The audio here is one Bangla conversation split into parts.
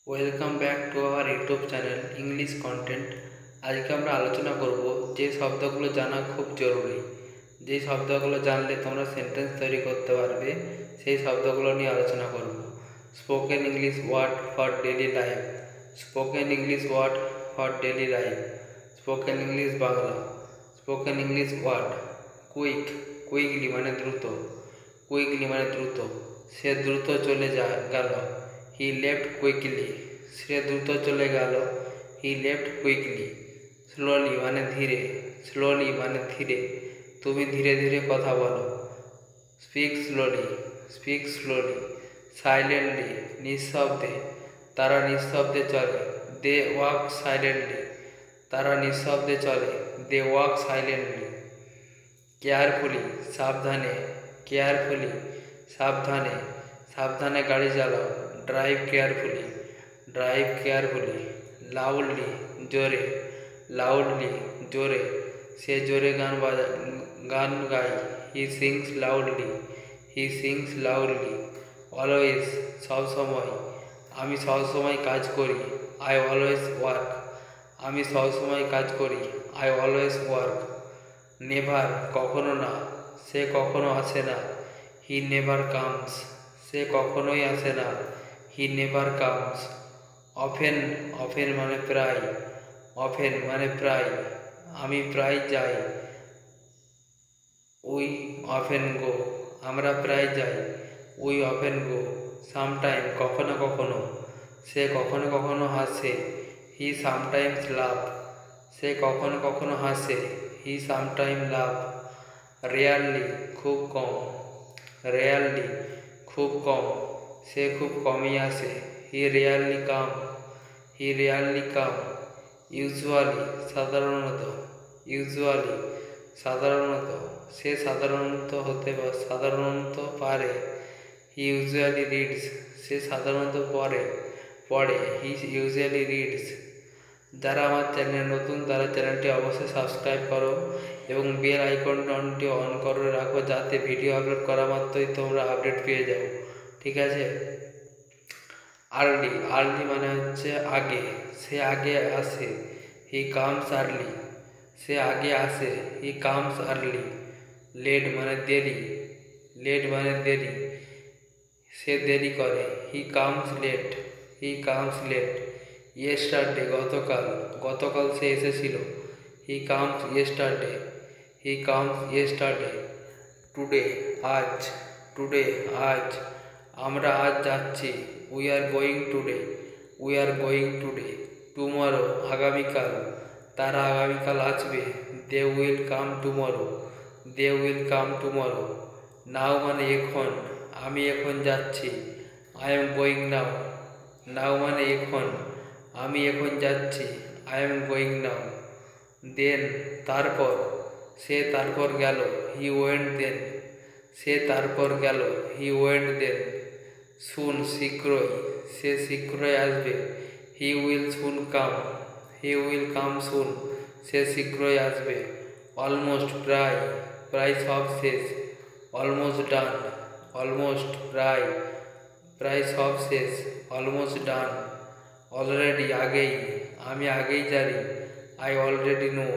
Welcome back to our YouTube channel English content. আজকে আমরা আলোচনা করব যে শব্দগুলো জানা খুব জরুরি, যে শব্দগুলো জানলে তোমরা সেন্টেন্স তৈরি করতে পারবে, সেই শব্দগুলো নিয়ে আলোচনা করব। Spoken English word for daily life, spoken English word for daily life, spoken English Bangla. Spoken English word quick, quickly মানে দ্রুত, কুইকলি মানে দ্রুত। সে দ্রুত চলে গেল, হি লেফট কুইকলি। সে দ্রুত চলে গেল, হি লেফট কুইকলি। স্লোলি মানে ধীরে, স্লোলি মানে ধীরে, তুমি ধীরে ধীরে কথা বলো। Speak slowly, speak slowly. Silently নিঃশব্দে, তারা নিঃশব্দে চলে। দে ওয়াক সাইলেন্টলি, তারা নিঃশব্দে চলে। They walk silently. কেয়ারফুলি সাবধানে, কেয়ারফুলি সাবধানে, সাবধানে গাড়ি চালাও। Drive carefully, drive carefully. Loudly জোরে, লাউডলি জোরে, সে জোরে গান গায়। He sings loudly, he sings loudly. Always সবসময়, আমি সবসময় কাজ করি। আই অলওয়েজ ওয়ার্ক, আমি সবসময় কাজ করি। I always work. নেভার কখনো না, সে কখনো আসে না। হি নেভার কামস, সে কখনোই আসে না। He never comes. Often, often মানে প্রায়, অফেন মানে প্রায়, আমি প্রায় যাই। উই অফেন গো, আমরা প্রায় যাই। We often go. সামটাইম কখনো কখনো, সে কখনো কখনো হাসে। হি সামটাইমস লাভ, সে কখনো কখনো হাসে। হি সামটাইম লাভ। রেয়ারলি খুব কম, রেয়ারলি খুব কম, সে খুব কমই আসে। হি রেয়ারলি কাম, হি রেয়ারলি কাম। ইউজুয়ালি সাধারণত, ইউজুয়ালি সাধারণত, সে সাধারণত সাধারণত পারে। হি ইউজুয়ালি রিডস, সে সাধারণত পড়ে। হি ইউজুয়ালি রিডস। যারা আমার চ্যানেল নতুন তারা চ্যানেলটি অবশ্যই সাবস্ক্রাইব করো এবং বেল আইকনটি অন করে রাখো, যাতে ভিডিও আপলোড করা মাত্রই তোমরা আপডেট পেয়ে যাও। ঠিক আছে। আর্লি, আর্লি মানে হচ্ছে আগে, সে আগে আসে। হি কামস আর্লি, সে আগে আসে। He comes early. লেট মানে দেরি, লেট মানে দেরি, সে দেরি করে। He comes late, he comes late. Yesterday গতকাল, গতকাল সে এসেছিল। He comes yesterday, he comes yesterday. Today আজ, টুডে আজ, আমরা আজ যাচ্ছি। We are going today, we are going today. Tomorrow আগামীকাল, তারা আগামীকাল আসবে। They will come tomorrow, they will come tomorrow. Now মানে এখন, আমি এখন যাচ্ছি। I am going now, now মানে এখন, আমি এখন যাচ্ছি। I am going now. দেন তারপর, সে তারপর গেল। হি ওয়েন্ট দেন, সে তারপর গেল। হি ওয়েন্ট দেন। সুন শীঘ্রই, সে শীঘ্রই আসবে। He will soon come, he will come সুন, সে শীঘ্রই আসবে। অলমোস্ট প্রায়, প্রায় সব শেষ। অলমোস্ট ডান, অলমোস্ট প্রায়, প্রায় সব শেষ। Almost done. অলরেডি আগেই, আমি আগেই জানি। I already no,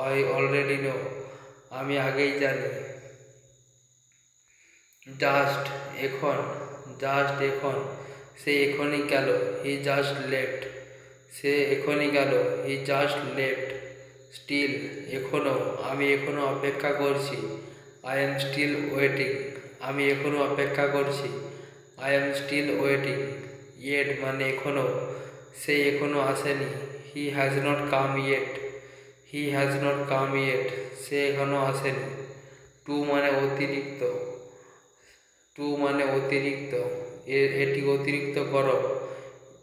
I already no, আমি আগেই জানি। জাস্ট এখন, জাস্ট এখন, সে এখনই গেল। হি জাস্ট লেফট, সে এখনই গেল। He just left. স্টিল এখনও, আমি এখনও অপেক্ষা করছি। আই এম স্টিল ওয়েটিং, আমি এখনও অপেক্ষা করছি। I am still waiting. Yet মানে এখনও, সে এখনও আসেনি। He has not come yet, he has not come yet, সে এখনও আসেনি। টু মানে অতিরিক্ত, টু মানে অতিরিক্ত, এটি অতিরিক্ত গরম।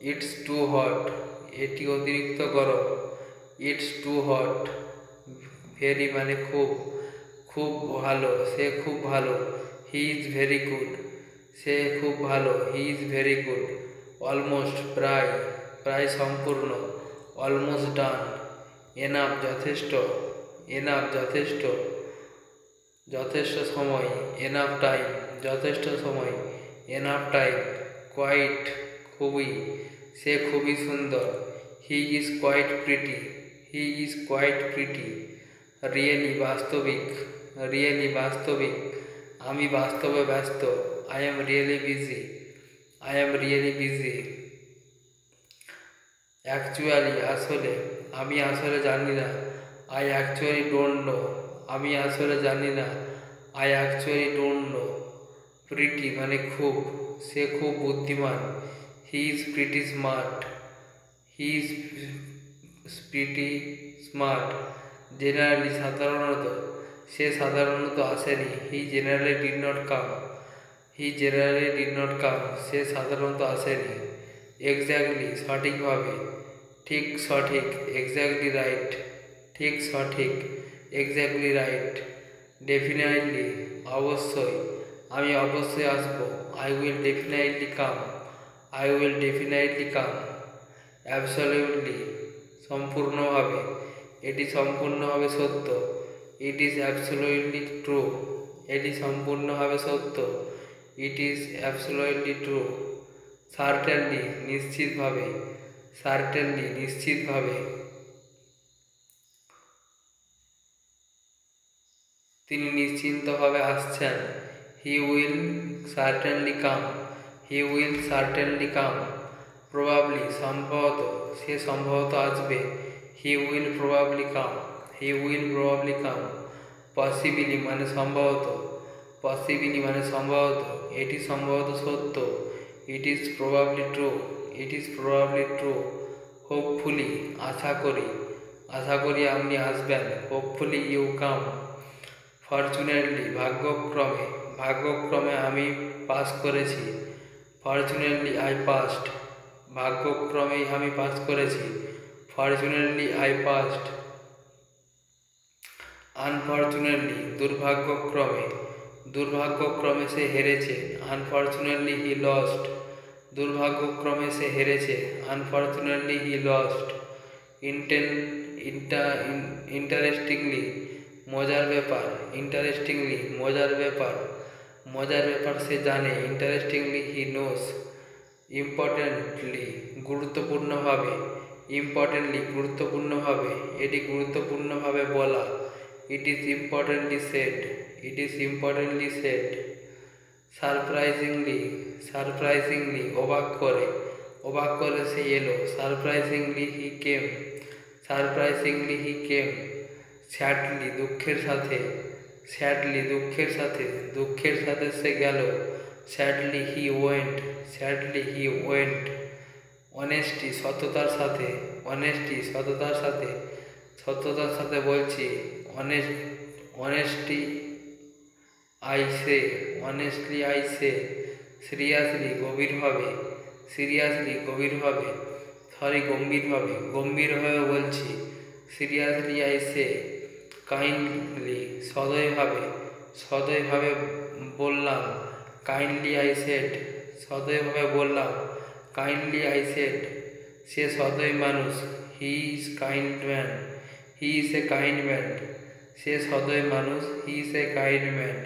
ইটস টু হট, এটি অতিরিক্ত গরম। It's too hot. ভেরি মানে খুব, খুব ভালো, সে খুব ভালো। হি ইজ ভেরি গুড, সে খুব ভালো। He is very good. Almost প্রায়, প্রায় সম্পূর্ণ। Almost done. এনাফ যথেষ্ট, এনাফ যথেষ্ট, যথেষ্ট সময়। এনাফ টাইম, যথেষ্ট সময়। Enough time. কোয়াইট খুবই, সে খুবই সুন্দর। He is quite pretty. He is quite pretty. Really বাস্তবিক। রিয়েলি বাস্তবিক। আমি বাস্তবে ব্যস্ত। I am really busy. I am really busy. Actually আসলে। আমি আসলে জানি না। I actually don't know. আমি আসলে জানি না। I actually don't know. Pretty মানে খুব। সে খুব বুদ্ধিমান। He is pretty smart. He is pretty smart. Generally সাধারণত। সে সাধারণত আসেনি। He generally did not come. He generally did not come. সে সাধারণত আসেনি। এক্স্যাক্টলি সঠিকভাবে। ঠিক সঠিক। Exactly right. ঠিক সঠিক। Exactly right. ডেফিনেটলি অবশ্যই। আমি অবশ্যই আসবো। I will definitely come. I will definitely come. Absolutely সম্পূর্ণভাবে। এটি সম্পূর্ণভাবে সত্য। It is absolutely true. এটি সম্পূর্ণভাবে সত্য। It is absolutely true. Certainly নিশ্চিতভাবে। সার্টেনলি নিশ্চিতভাবে। তিনি নিশ্চিন্তভাবে আসছেন। He will certainly come. He will certainly come. Probably সম্ভবত। সে সম্ভবত আসবে। He will probably come. He will probably come. Possibly মানে সম্ভবত। পসিবিলি মানে সম্ভবত। এটি সম্ভবত সত্য। It is probably true. It is probably true. Hopefully আশা করি। আশা করি আপনি আসবেন। Hopefully you come. ফরচুনেটলি ভাগ্যক্রমে। ভাগ্যক্রমে আমি পাস করেছি। Fortunately I past. ভাগ্যক্রমেই আমি পাস করেছি। Fortunately I past. আনফরচুনেটলি দুর্ভাগ্যক্রমে। দুর্ভাগ্যক্রমে সে হেরেছে। Unfortunately he lost. দুর্ভাগ্যক্রমে সে হেরেছে। Unfortunately he lost. ইন্টারেস্টিংলি মজার ব্যাপার। ইন্টারেস্টিংলি মজার ব্যাপার। মজার ব্যাপার সে জানে। Interestingly he knows. ইম্পর্টেন্টলি গুরুত্বপূর্ণভাবে। ইম্পর্টেন্টলি গুরুত্বপূর্ণভাবে। এটি গুরুত্বপূর্ণভাবে বলা। It is importantly said. It is importantly said. Surprisingly. Surprisingly অবাক করে। অবাক করে সে এলো। Surprisingly he came. Surprisingly he came. Sadly দুঃখের সাথে। স্যাডলি দুঃখের সাথে। দুঃখের সাথে সে গেল। Sadly he went. Sadly he went. Honesty সততার সাথে। অনেস্টি সততার সাথে। সততার সাথে বলছি। Honesty I say. Honestly I say. Seriously গভীরভাবে। সিরিয়াসলি গভীরভাবে। সরি গম্ভীরভাবে। গম্ভীরভাবে বলছি। Seriously I say. কাইন্ডলি সদয়ভাবে। সদয়ভাবে বললাম। Kindly I said. সদয়ভাবে বললাম। Kindly I said. সে সদয় মানুষ। He is kind man. He is a kind man. সে সদয় মানুষ। He is a kind man.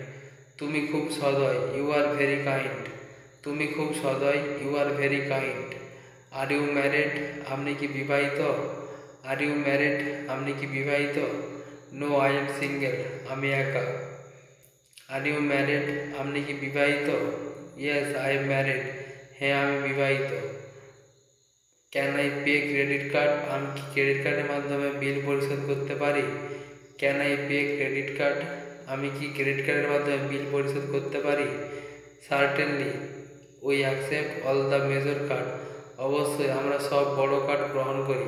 তুমি খুব সদয়। You are very kind. তুমি খুব সদয়। You are very kind. Are you married. আপনি কি বিবাহিত? Are you married. আপনি কি বিবাহিত? No I am single. আমি একা। Are you married. আপনি কি বিবাহিত? Yes I am married. হ্যাঁ আমি বিবাহিত। Can I pay credit card. আমি কি ক্রেডিট কার্ডের মাধ্যমে বিল পরিশোধ করতে পারি? Can I pay credit card. আমি কি ক্রেডিট কার্ডের মাধ্যমে বিল পরিশোধ করতে পারি? Certainly we accept all the major card. অবশ্যই আমরা সব বড় কার্ড গ্রহণ করি।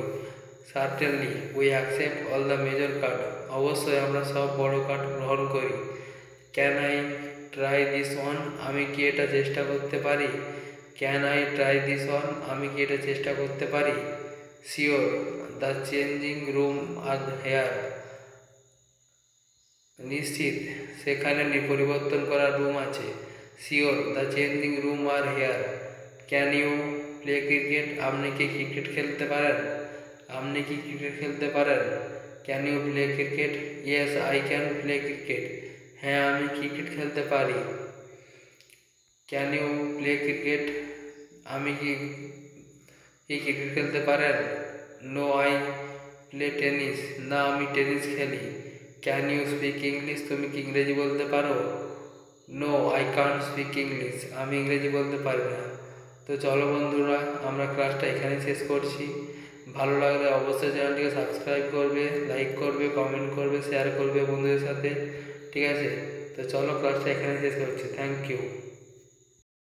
Certainly we accept all the major card. অবশ্যই আমরা সব বড় কার্ড গ্রহণ করি। Can I try this on. আমি কি এটা চেষ্টা করতে পারি? Can I try this on. আমি কি এটা চেষ্টা করতে পারি? Sure the changing room are here. নিশ্চিত সেখানে পরিবর্তন করার রুম আছে। Sure the changing room are here. Can you play cricket. আপনি কি ক্রিকেট খেলতে পারেন? আপনি কি ক্রিকেট খেলতে পারেন? Can you play cricket? Yes I can play cricket. হ্যাঁ আমি ক্রিকেট খেলতে পারি। Can you play cricket? আমি কি কি ক্রিকেট খেলতে পারেন? No I play tennis. না, আমি টেনিস খেলি। Can you speak English? তুমি কি ইংরেজি বলতে পারো? No I can't speak English. আমি ইংরেজি বলতে পারি না। তো চলো বন্ধুরা, আমরা ক্লাসটা এখানেই শেষ করছি। ভালো লাগলে অবশ্যই চ্যানেলটিকে সাবস্ক্রাইব করবে, লাইক করবে, কমেন্ট করবে, শেয়ার করবে বন্ধুদের সাথে। ঠিক আছে, তো চলো ক্লাসটা এখানেই শেষ করছি। Thank you.